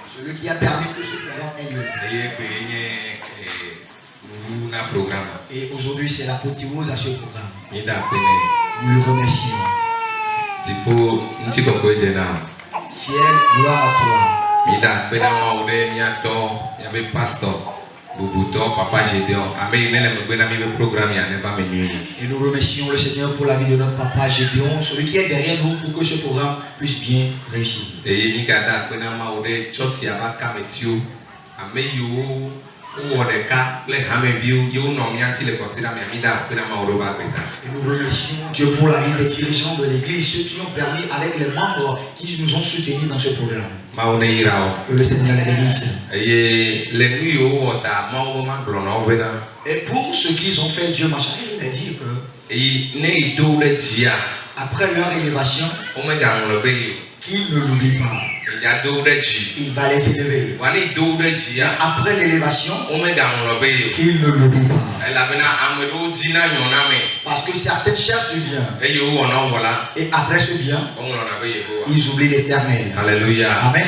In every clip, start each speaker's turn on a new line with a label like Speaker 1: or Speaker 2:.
Speaker 1: Celui qui a permis que ce programme ait lieu. Et aujourd'hui, c'est l'apothéose à ce programme. Nous le remercions. Ciel, gloire à toi. Et nous remercions le Seigneur pour la vie de notre papa Gédéon, celui qui est derrière nous pour que ce programme puisse bien réussir. Et nous remercions Dieu pour la vie des dirigeants de l'église, ceux qui ont permis avec les membres qui nous ont soutenus dans ce programme. Que le Seigneur les bénisse. Et pour ce qu'ils ont fait, Dieu m'a chargé de dire que après leur élévation, qu'ils ne l'oublient pas. Il va les élever. Et après l'élévation, qu'ils ne l'oublient pas. Parce que certaines cherchent du bien. Et après ce bien, ils oublient l'éternel.
Speaker 2: Alléluia.
Speaker 1: Amen.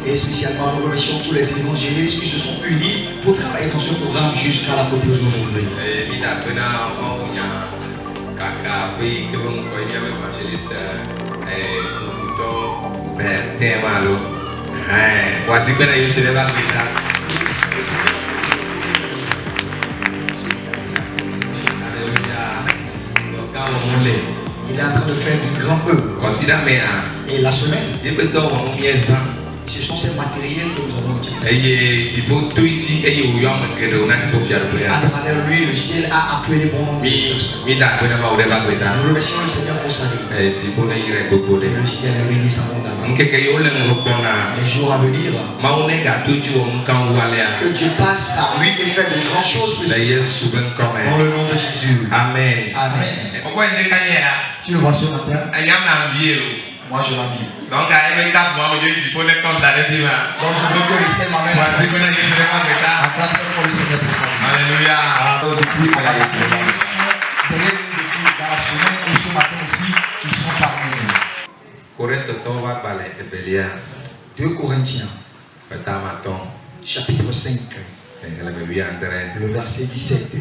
Speaker 1: Et spécialement nous remercions tous les évangélistes qui se sont unis pour travailler dans ce programme jusqu'à la propose d'aujourd'hui. Il est en train de faire du grand œuvre. Et la semaine, ce sont ces matériels que nous avons utilisés. À travers lui, le ciel a appelé bon nombre de personnes. Nous remercions le Seigneur pour sa vie. Et le ciel est béni abondamment. Les jours à venir, que Dieu passe par lui et fait de grandes choses pour nous. Dans le nom de Jésus.
Speaker 2: Amen.
Speaker 1: Amen. Tu le vois ce matin? Moi je l'habille. Donc je veux que le ciel m'amène à Alléluia. Depuis dans la chemin et ce matin aussi, ils sont parmi nous. 2 Corinthiens, chapitre 5, le verset 17.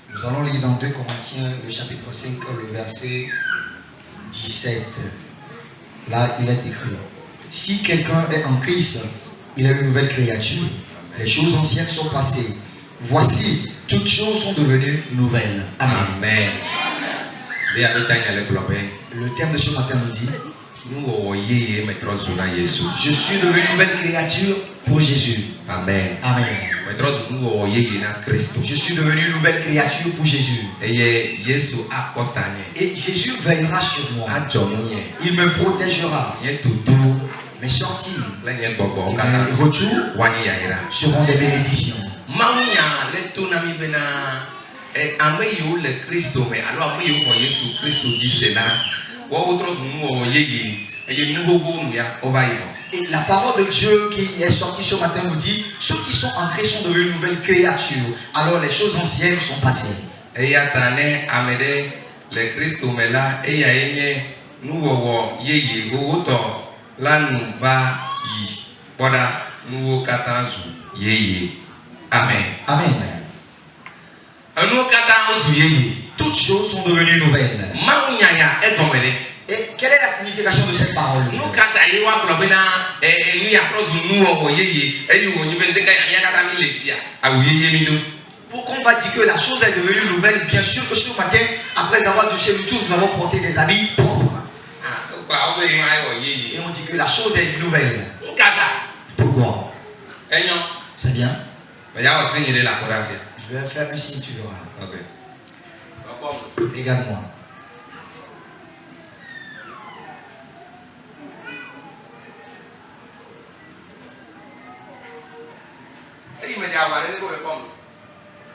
Speaker 1: Nous allons lire dans 2 Corinthiens, le chapitre 5, le verset 17. Là, il est écrit: si quelqu'un est en Christ, il est une nouvelle créature. Les choses anciennes sont passées. Voici, toutes choses sont devenues nouvelles. Amen.
Speaker 2: Amen.
Speaker 1: Le thème de ce matin nous dit: je suis devenu une nouvelle créature pour Jésus.
Speaker 2: Amen.
Speaker 1: Amen. Je suis devenu une nouvelle créature pour Jésus. Et Jésus veillera sur moi. Il me protégera. Mes sorties et mes retours seront des bénédictions. Et la parole de Dieu qui est sortie ce matin nous dit: ceux qui sont entrés sont devenus une nouvelle créature. Alors les choses anciennes sont passées. Amen. Amen. Toutes choses sont devenues nouvelles. Et quelle est la signification de cette parole? Pourquoi on va dire que la chose est devenue nouvelle? Bien sûr que ce matin, après avoir touché nous tous, nous avons porté des habits propres. Et on dit que la chose est nouvelle. Pourquoi? C'est bien. Je vais faire un signe, tu verras. Regarde-moi.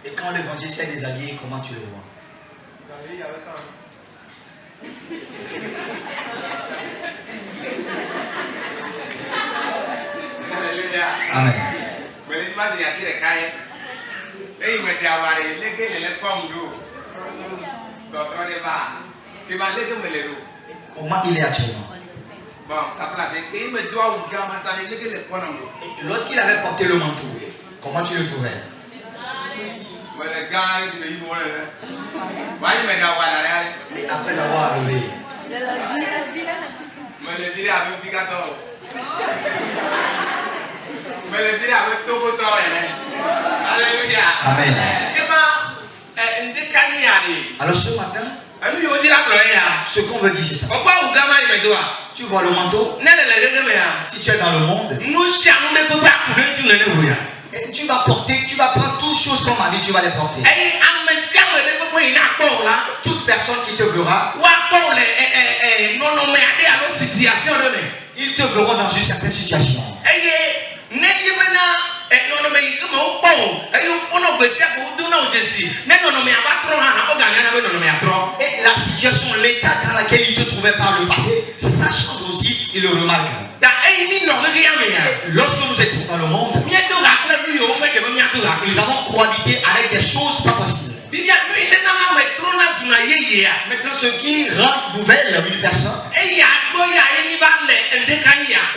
Speaker 1: Et quand l'évangile s'est déshabillé, comment tu le vois? Amen. Comment il est actuellement? Lorsqu'il avait porté le manteau, comment tu le trouvais? Et après l'avoir levé, Amen. Alors ce matin, ce qu'on veut dire c'est ça. Tu vois le manteau, si tu es dans le monde, et tu vas prendre toutes choses comme ma vie, tu vas les porter. Toute personne qui te verra, ils te verront dans une certaine situation. Et la situation, l'état dans lequel il te trouvait par le passé, si ça change aussi, il le remarque. Et lorsque nous étions dans le monde, nous avons cohabité avec des choses pas possibles. Maintenant, ce qui rend nouvelle une personne,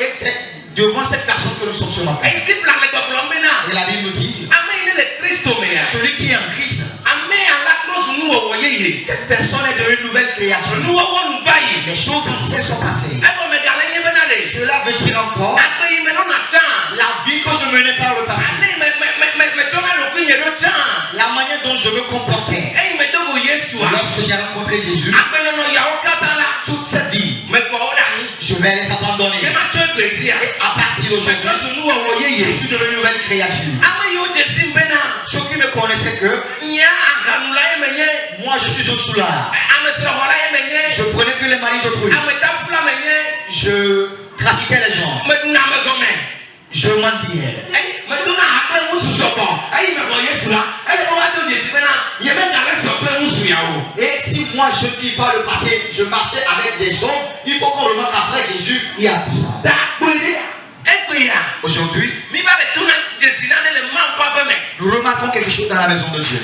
Speaker 1: et c'est devant cette personne que nous sommes ce matin. Et la Bible nous dit, celui qui est en Christ, cette personne est devenue une nouvelle créature. Les choses anciennes sont passées. Cela veut dire encore la vie que je menais par le passé, la manière dont je me comportais lorsque j'ai rencontré Jésus. Toute cette vie, je vais les abandonner. Et à partir d'aujourd'hui, je suis devenu une nouvelle créature. Ceux qui me connaissaient que moi je suis un soulard. Je prenais que les maris d'autrui. Je trafiquais les gens. Je mentais. Et si moi je dis par le passé, je marchais avec des hommes, il faut qu'on remarque après Jésus, il y a tout ça. Aujourd'hui, nous remarquons quelque chose dans la maison de Dieu.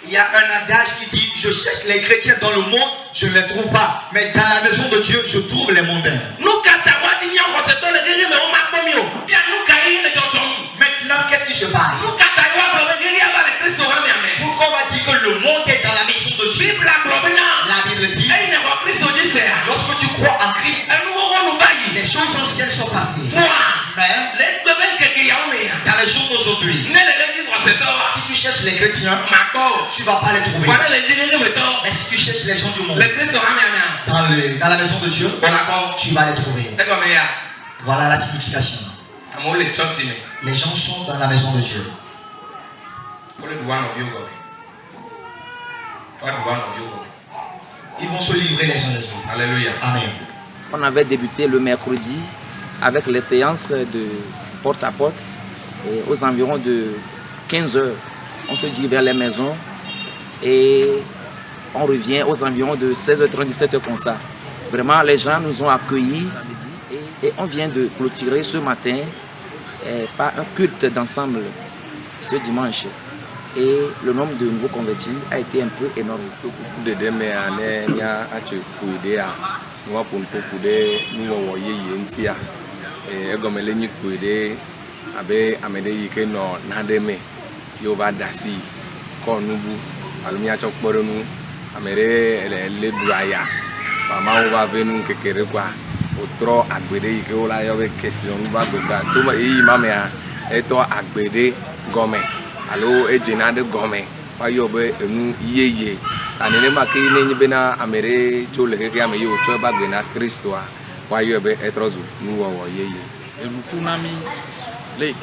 Speaker 1: Il y a un adage qui dit, je cherche les chrétiens dans le monde, je ne les trouve pas. Mais dans la maison de Dieu, je trouve les mondains. Maintenant, qu'est-ce qui se passe? Pourquoi on va dire que le monde est dans la maison de Dieu? La Bible dit, lorsque tu crois en Christ, les choses anciennes sont passées. Mais dans les jours d'aujourd'hui, si tu cherches les chrétiens, tu ne vas pas les trouver. Mais si tu cherches les gens du monde, dans la maison de Dieu, tu vas les trouver. Voilà la signification. Les gens sont dans la maison de Dieu. Ils vont se livrer les uns les autres.
Speaker 2: Alléluia.
Speaker 1: Amen.
Speaker 3: On avait débuté le mercredi avec les séances de porte à porte. Et aux environs de 15 h, on se dirige vers les maisons et on revient aux environs de 16h30, 17h comme ça. Vraiment, les gens nous ont accueillis et on vient de clôturer ce matin par un culte d'ensemble ce dimanche. Et le nombre de nouveaux convertis a été un peu énorme.
Speaker 2: Abe amede yike no nademe yo ba dasi ko nubu alumia chokporo nu amere le duaya mama o ba venu kekere kwa otro agbede yike o la yo be question ba gboga to ma yi mama ya eto agbede gome alo ejina de gome wa yo be enu yeye anene ma ke ne nyibe na amere jo le keke ame yo to ba gbe na Kristo wa yo be etrozu nu wo yeye
Speaker 4: elukunami les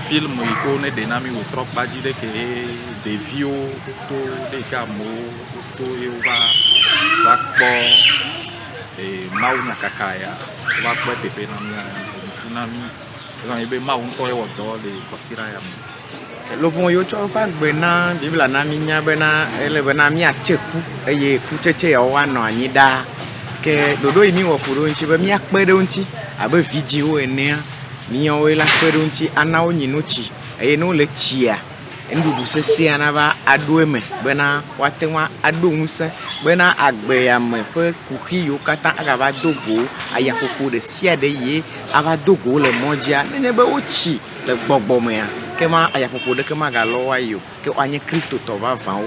Speaker 4: films icônes de nami ou trop pas dire que des vieux tout des camo tout va et mauna kakaya va te pe nami tsunami quand il be maun ko e wodo le kosira ya
Speaker 5: Lopon yo cho pa gbena Biblia na mi nya bena ele bena mi acheku eye ku cheche ya wa no anyi da ke dodo imi wo furo nchi be mi akpede nchi abe video ene mi yo we la akpede nchi ana onyi no chi eye no le chia ndudu sese ana ba adoeme bena watenwa adonse bena agbe ya me pe kuhi yo kata aga ba dogo ayakoko de sia de ye ava dogo le mondia ne be ochi le gbogbo me ya kema ayapopo de kema galo wa yo ke anye Kristo to va van